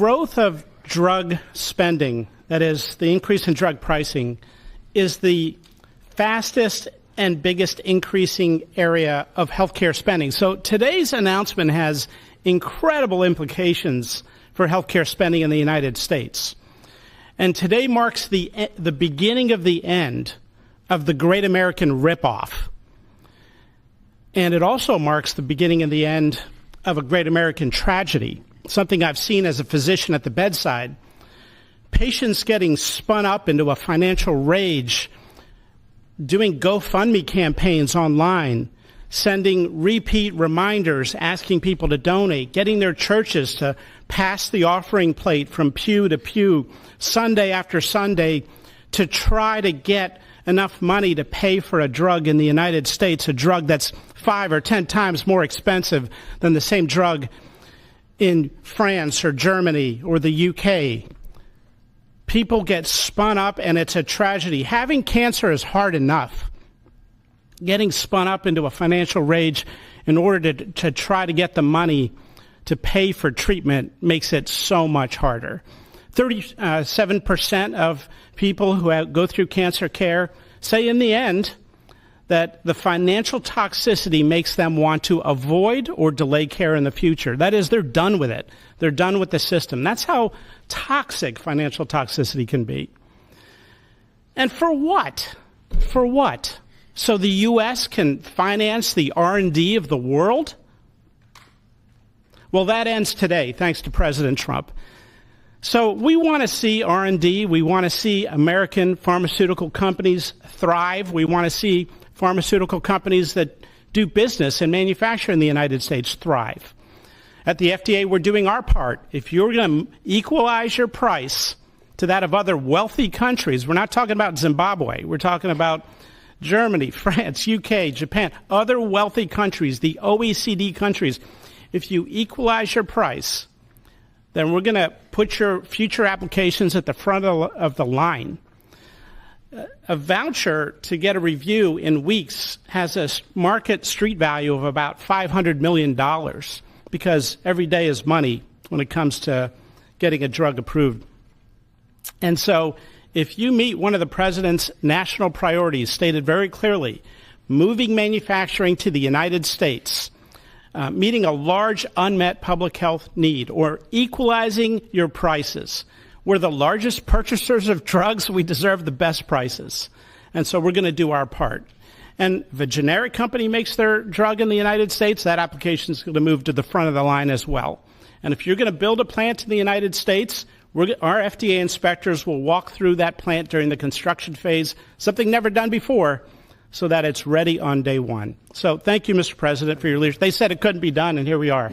Growth of drug spending, that is, the increase in drug pricing, is the fastest and biggest increasing area of healthcare spending. So today's announcement has incredible implications for healthcare spending in the United States. And today marks the beginning of the end of the Great American Ripoff. And it also marks the beginning and the end of a great American tragedy, something I've seen as a physician at the bedside. Patients getting spun up into a financial rage, doing GoFundMe campaigns online, sending repeat reminders, asking people to donate, getting their churches to pass the offering plate from pew to pew, Sunday after Sunday, to try to get enough money to pay for a drug in the United States, a drug that's 5 or 10 times more expensive than the same drug in France or Germany or the UK. People get spun up, and it's a tragedy. Having cancer is hard enough. Getting spun up into a financial rage in order to try to get the money to pay for treatment makes it so much harder. 37% of people who go through cancer care say in the end that the financial toxicity makes them want to avoid or delay care in the future. That is, they're done with it. They're done with the system. That's how toxic financial toxicity can be. And for what? For what? So the U.S. can finance the R&D of the world? Well, that ends today, thanks to President Trump. So we want to see R&D. We want to see American pharmaceutical companies thrive. We want to see pharmaceutical companies that do business and manufacture in the United States thrive. At the FDA, we're doing our part. If you're going to equalize your price to that of other wealthy countries, we're not talking about Zimbabwe. We're talking about Germany, France, UK, Japan, other wealthy countries, the OECD countries. If you equalize your price, then we're going to put your future applications at the front of the line. A voucher to get a review in weeks has a market street value of about $500 million because every day is money when it comes to getting a drug approved. And so if you meet one of the president's national priorities stated very clearly, moving manufacturing to the United States, meeting a large unmet public health need, or equalizing your prices. We're the largest purchasers of drugs. We deserve the best prices. And so we're going to do our part. And if a generic company makes their drug in the United States, that application is going to move to the front of the line as well. And if you're going to build a plant in the United States, our FDA inspectors will walk through that plant during the construction phase, something never done before, so that it's ready on day one. So thank you, Mr. President, for your leadership. They said it couldn't be done, and here we are.